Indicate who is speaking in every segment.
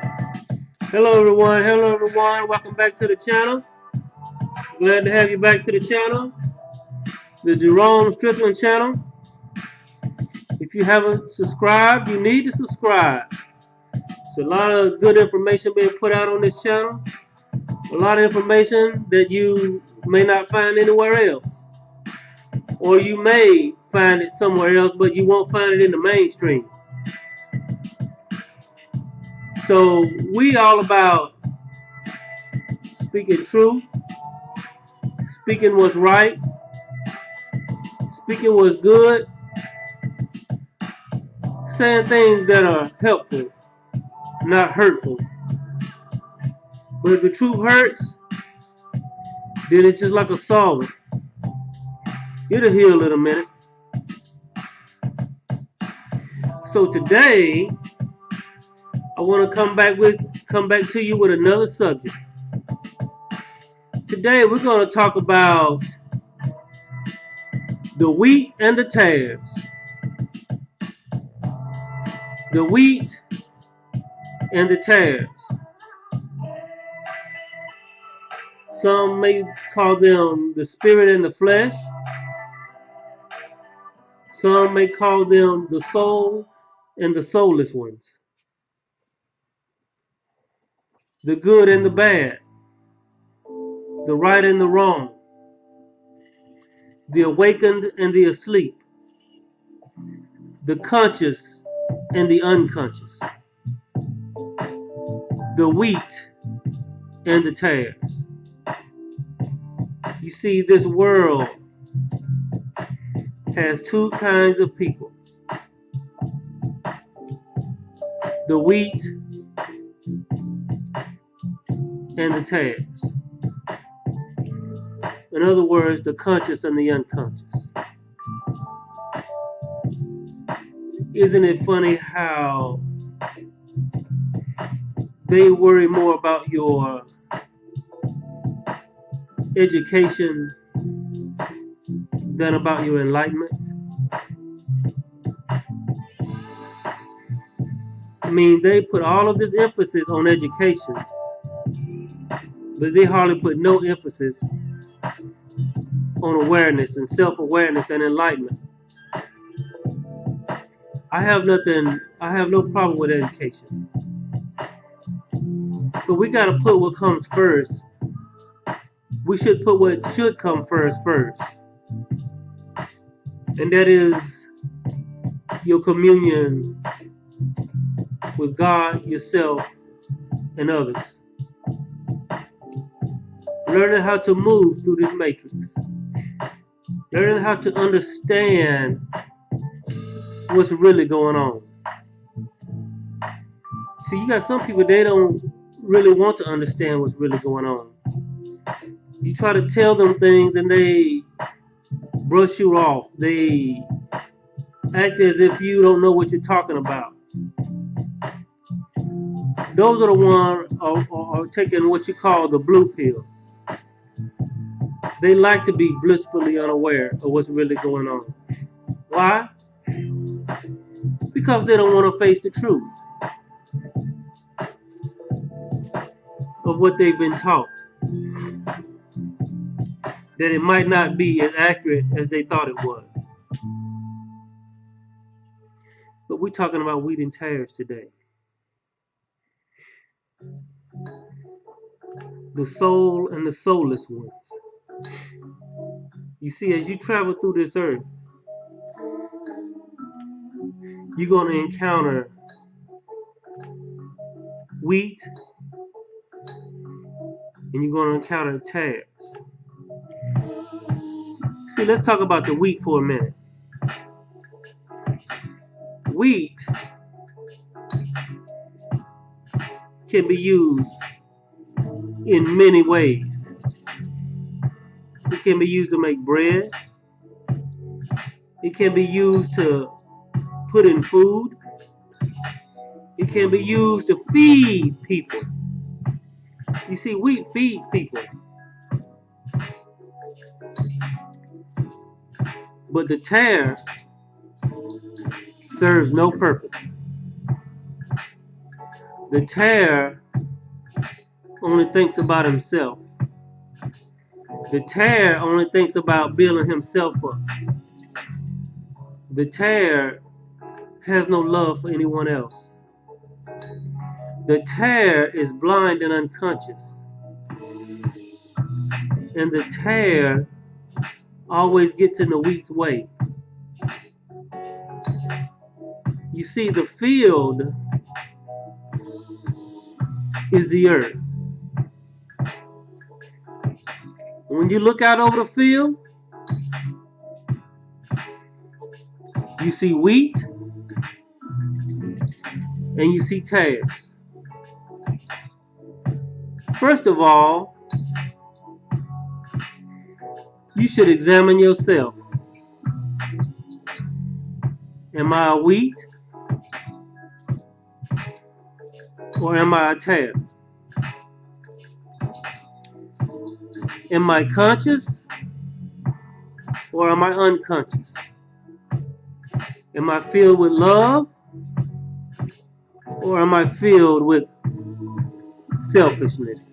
Speaker 1: Hello everyone, hello everyone, welcome back to the channel. Glad to have you back to the channel, the Jerome Strickland channel. If you haven't subscribed, you need to subscribe. It's a lot of good information being put out on this channel. A lot of information that you may not find anywhere else. Or you may find it somewhere else, but you won't find it in the mainstream. So we all about speaking truth, speaking what's right, speaking what's good, saying things that are helpful, not hurtful. But if the truth hurts, then it's just like a solvent. It'll heal in a minute. So today, I want to come back to you with another subject. Today we're going to talk about the wheat and the tares. The wheat and the tares. Some may call them the spirit and the flesh. Some may call them the soul and the soulless ones. The good and the bad. The right and the wrong. The awakened and the asleep. The conscious and the unconscious. The wheat and the tares. You see, this world has two kinds of people. The wheat and the tares. In other words, the conscious and the unconscious. Isn't it funny how they worry more about your education than about your enlightenment? I mean, they put all of this emphasis on education, but they hardly put no emphasis on awareness and self-awareness and enlightenment. I have no problem with education. But we got to put what comes first. We should put what should come first. And that is your communion with God, yourself, and others. Learning how to move through this matrix. Learning how to understand what's really going on. See, you got some people, they don't really want to understand what's really going on. You try to tell them things and they brush you off. They act as if you don't know what you're talking about. Those are the ones are taking what you call the blue pill. They like to be blissfully unaware of what's really going on. Why? Because they don't want to face the truth of what they've been taught. That it might not be as accurate as they thought it was. But we're talking about wheat and tares today. The soul and the soulless ones. You see, as you travel through this earth, you're going to encounter wheat and you're going to encounter tares. See, let's talk about the wheat for a minute. Wheat can be used in many ways. It can be used to make bread. It can be used to put in food. It can be used to feed people. You see, wheat feeds people. But the tare serves no purpose. The tare only thinks about himself. The tare only thinks about building himself up. The tare has no love for anyone else. The tare is blind and unconscious. And the tare always gets in the wheat's way. You see, the field is the earth. When you look out over the field, you see wheat and you see tares. First of all, you should examine yourself. Am I a wheat or am I a tare? Am I conscious or am I unconscious? Am I filled with love or am I filled with selfishness?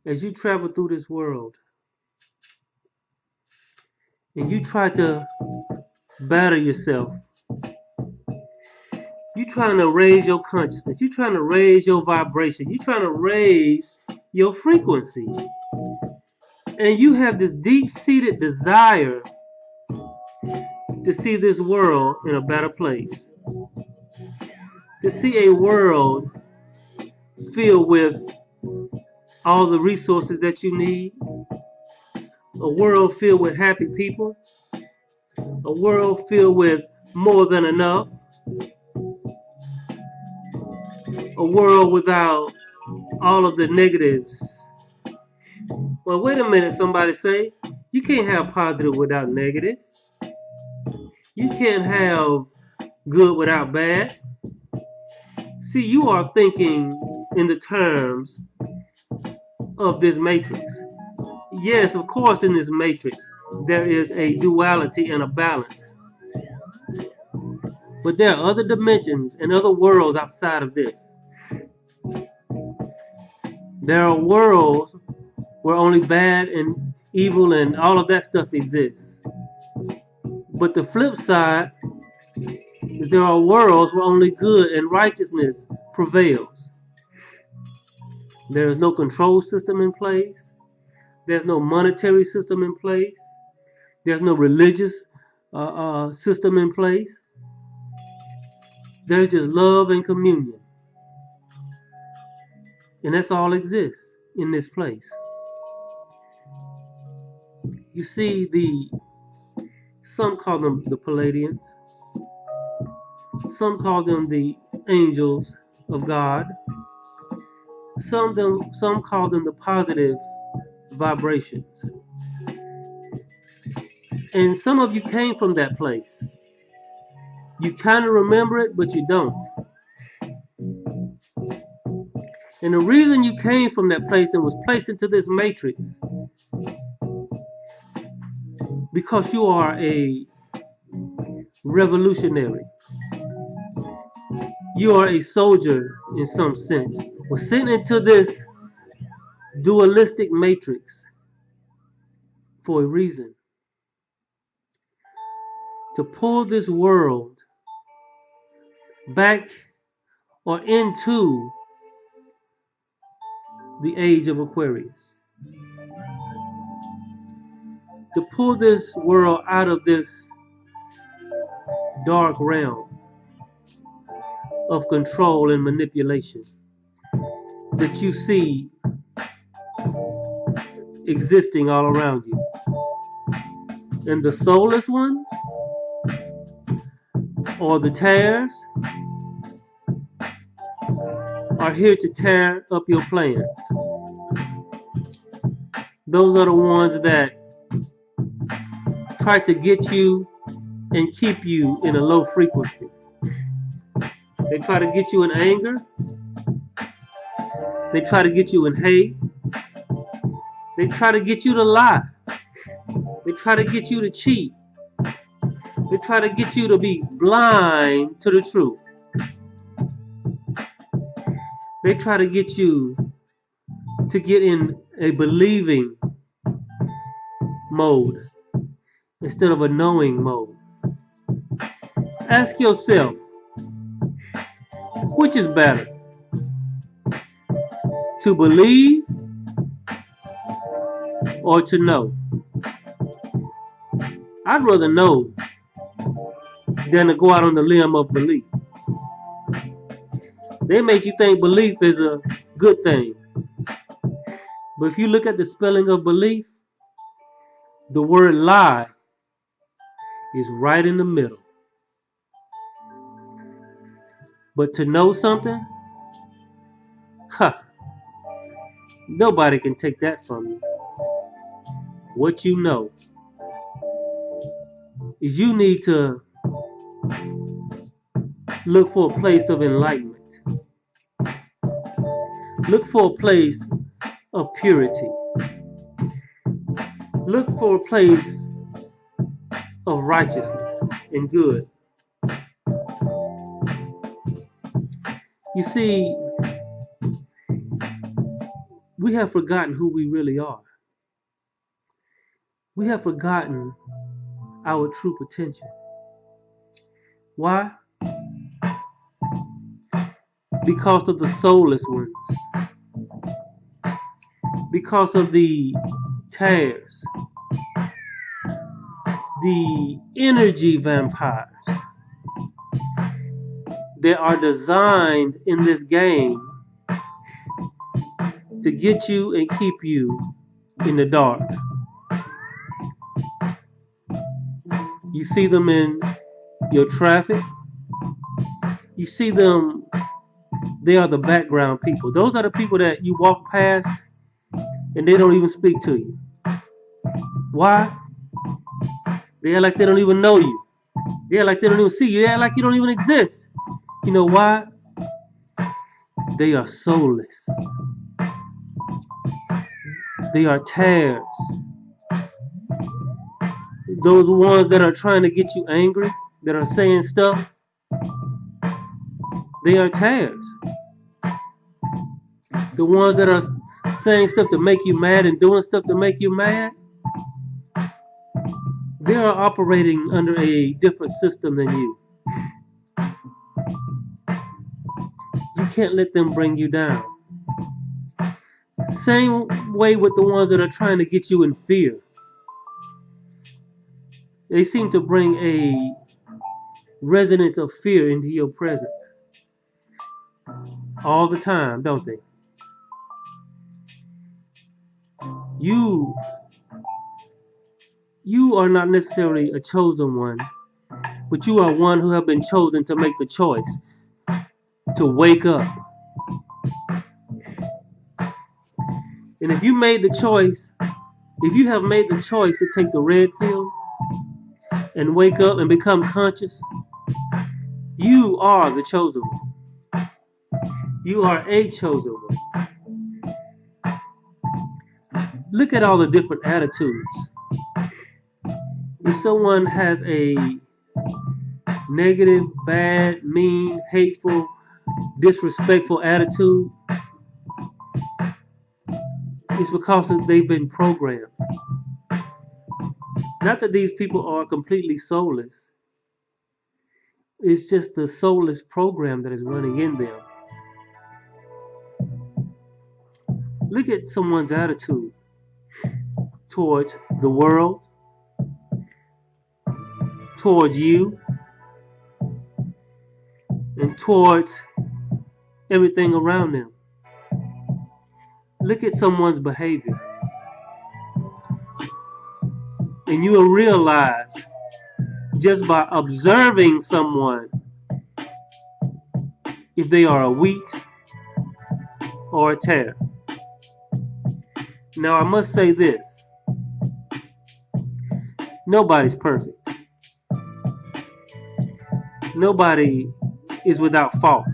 Speaker 1: As you travel through this world and you try to better yourself, you're trying to raise your consciousness, you're trying to raise your vibration, you're trying to raise your frequency. And you have this deep-seated desire to see this world in a better place. To see a world filled with all the resources that you need. A world filled with happy people. A world filled with more than enough. A world without all of the negatives. Well, wait a minute, somebody say. You can't have positive without negative. You can't have good without bad. See, you are thinking in the terms of this matrix. Yes, of course, in this matrix, there is a duality and a balance. But there are other dimensions and other worlds outside of this. There are worlds where only bad and evil and all of that stuff exists. But the flip side is there are worlds where only good and righteousness prevails. There is no control system in place. There's no monetary system in place. There's no religious system in place. There's just love and communion. And that's all exists in this place. You see, some call them the Palladians. Some call them the angels of God. Some call them the positive vibrations. And some of you came from that place. You kind of remember it, but you don't. And the reason you came from that place and was placed into this matrix, because you are a revolutionary. You are a soldier in some sense. We're sent into this dualistic matrix for a reason. To pull this world back or into the age of Aquarius. To pull this world out of this dark realm of control and manipulation that you see existing all around you. And the soulless ones, or the tares, are here to tear up your plans. Those are the ones that try to get you and keep you in a low frequency. They try to get you in anger. They try to get you in hate. They try to get you to lie. They try to get you to cheat. They try to get you to be blind to the truth. They try to get you to get in a believing mode instead of a knowing mode. Ask yourself, which is better? To believe or to know? I'd rather know than to go out on the limb of belief. They make you think belief is a good thing. But if you look at the spelling of belief, the word lie is right in the middle. But to know something, nobody can take that from you. What you know is you need to look for a place of enlightenment. Look for a place of purity. Look for a place of righteousness and good. You see, we have forgotten who we really are. We have forgotten our true potential. Why? Because of the soulless ones. Because of the tares. The energy vampires. They are designed in this game to get you and keep you in the dark. You see them in your traffic. You see them, they are the background people. Those are the people that you walk past and they don't even speak to you. Why? They act like they don't even know you. They act like they don't even see you. They act like you don't even exist. You know why? They are soulless. They are tares. Those ones that are trying to get you angry, that are saying stuff, they are tares. The ones that are saying stuff to make you mad and doing stuff to make you mad, they are operating under a different system than you. You can't let them bring you down. Same way with the ones that are trying to get you in fear. They seem to bring a resonance of fear into your presence all the time, don't they? You are not necessarily a chosen one, but you are one who have been chosen to make the choice to wake up. And if you made the choice, if you have made the choice to take the red pill and wake up and become conscious, you are the chosen one. You are a chosen one. Look at all the different attitudes. If someone has a negative, bad, mean, hateful, disrespectful attitude, it's because they've been programmed. Not that these people are completely soulless. It's just the soulless program that is running in them. Look at someone's attitude towards the world, towards you, and towards everything around them. Look at someone's behavior, and you will realize just by observing someone if they are a wheat or a tare. Now I must say this, nobody's perfect. Nobody is without fault.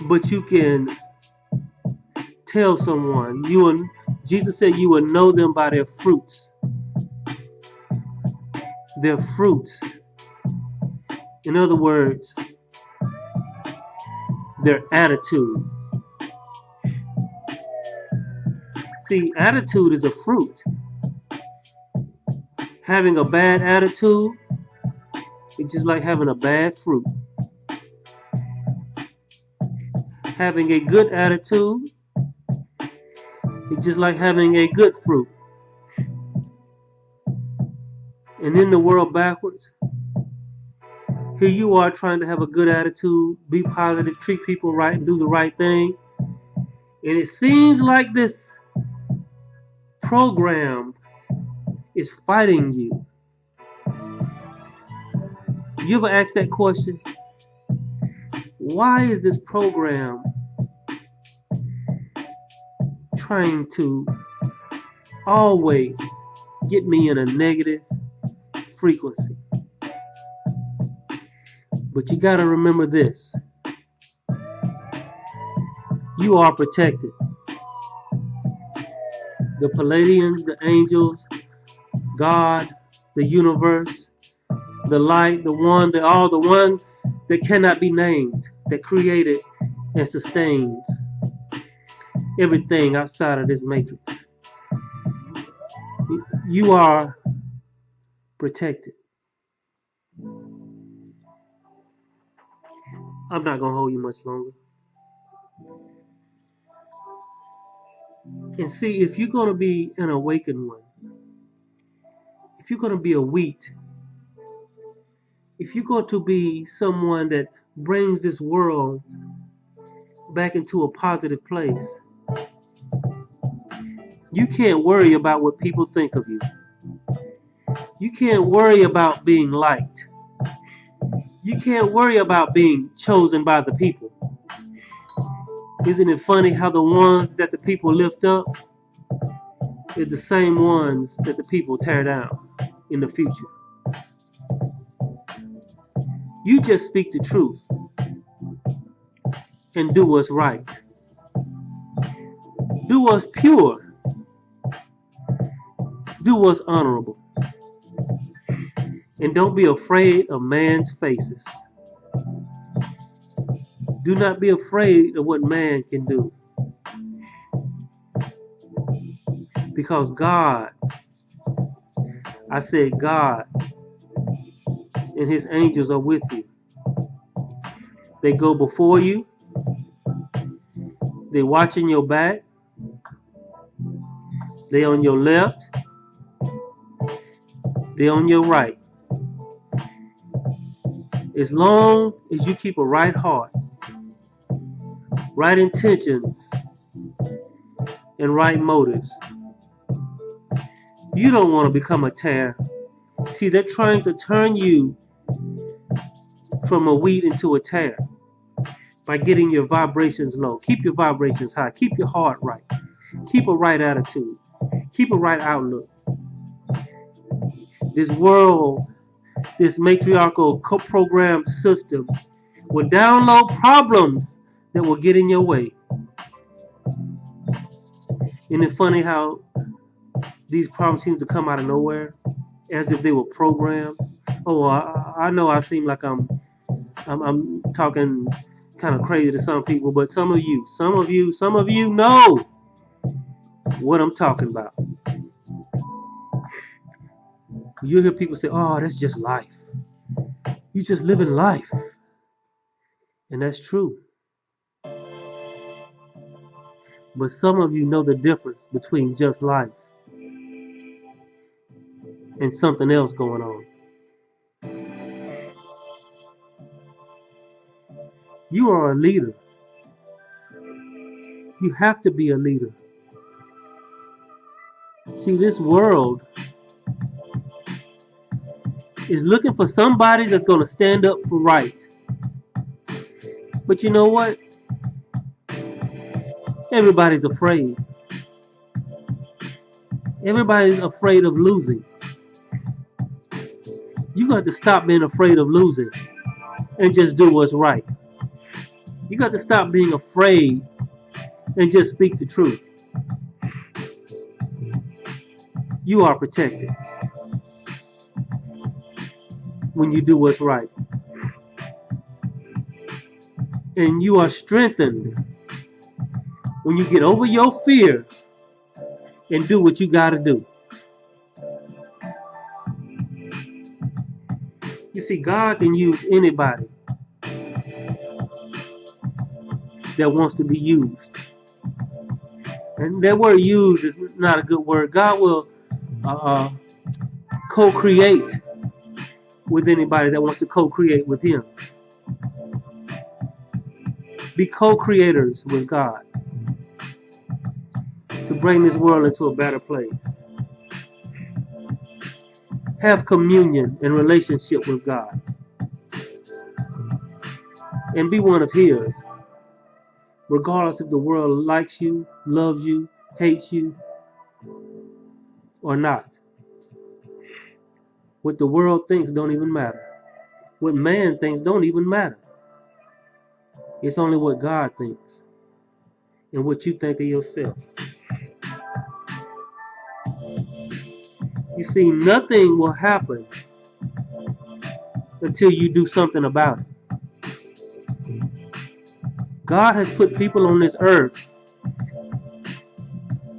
Speaker 1: But you can tell someone, Jesus said you will know them by their fruits. their fruits. In other words, their attitude. See, attitude is a fruit. Having a bad attitude is just like having a bad fruit. Having a good attitude is just like having a good fruit. And in the world backwards, here you are trying to have a good attitude, be positive, treat people right, and do the right thing. And it seems like this program is fighting you. You ever ask that question? Why is this program trying to always get me in a negative frequency? But you got to remember this. You are protected. The Pleiadians, the angels, God, the universe, the light, the one, the all, the one that cannot be named, that created and sustains everything outside of this matrix. You are protected. I'm not going to hold you much longer. And see, if you're going to be an awakened one, if you're going to be a wheat, if you're going to be someone that brings this world back into a positive place, you can't worry about what people think of you. You can't worry about being liked. You can't worry about being chosen by the people. Isn't it funny how the ones that the people lift up is the same ones that the people tear down in the future? You just speak the truth and do what's right. Do what's pure. Do what's honorable. And don't be afraid of man's faces. Do not be afraid of what man can do. Because God, I said God, and his angels are with you. They go before you. They watching your back. They on your left. They on your right. As long as you keep a right heart, right intentions, and right motives, you don't want to become a tear. See, they're trying to turn you from a wheat into a tear by getting your vibrations low. Keep your vibrations high. Keep your heart right. Keep a right attitude. Keep a right outlook. This world, this matriarchal co-programmed system will download problems that will get in your way. Isn't it funny how these problems seem to come out of nowhere, as if they were programmed? Oh, I know I seem like I'm talking kind of crazy to some people, but some of you know what I'm talking about. You hear people say, "Oh, that's just life. You just living life," and that's true. But some of you know the difference between just life and something else going on. You are a leader. You have to be a leader. See, this world is looking for somebody that's going to stand up for right. But you know what? Everybody's afraid. Everybody's afraid of losing. You got to stop being afraid of losing and just do what's right. You got to stop being afraid and just speak the truth. You are protected. when you do what's right. And you are strengthened when you get over your fear and do what you got to do. You see, God can use anybody that wants to be used. And that word used is not a good word. God will co-create with anybody that wants to co-create with Him. Be co-creators with God to bring this world into a better place. Have communion and relationship with God. And be one of His. Regardless if the world likes you, loves you, hates you, or not. What the world thinks don't even matter. What man thinks don't even matter. It's only what God thinks and what you think of yourself. You see, nothing will happen until you do something about it. God has put people on this earth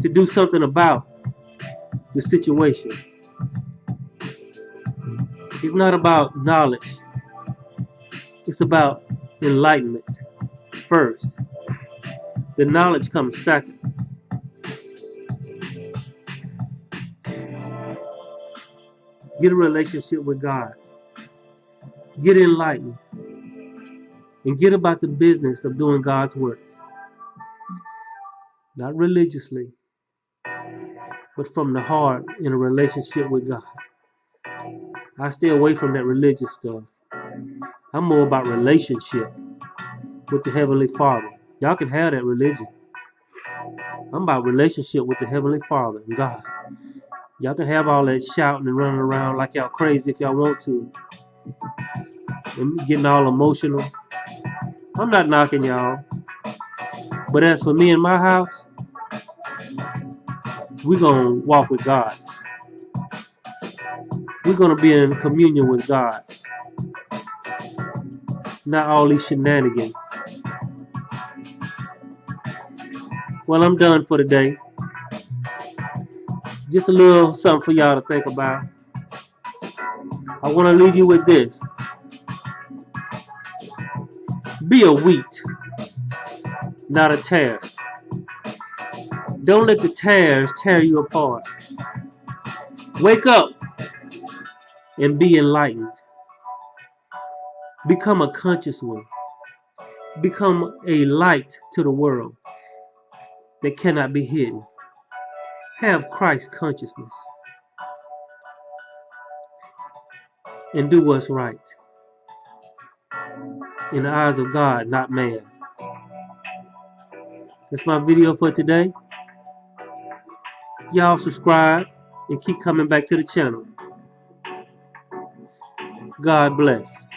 Speaker 1: to do something about the situation. It's not about knowledge. It's about enlightenment first. The knowledge comes second. Get a relationship with God. Get enlightened. And get about the business of doing God's work. Not religiously, but from the heart in a relationship with God. I stay away from that religious stuff. I'm more about relationship with the Heavenly Father. Y'all can have that religion. I'm about relationship with the Heavenly Father and God. Y'all can have all that shouting and running around like y'all crazy if y'all want to. And getting all emotional. I'm not knocking y'all. But as for me and my house, we're going to walk with God. We're going to be in communion with God. Not all these shenanigans. Well, I'm done for today. Just a little something for y'all to think about. I want to leave you with this. Be a wheat, not a tare. Don't let the tares tear you apart. Wake up and be enlightened. Become a conscious one. Become a light to the world that cannot be hidden. Have Christ consciousness. And do what's right. In the eyes of God, not man. That's my video for today. Y'all subscribe and keep coming back to the channel. God bless.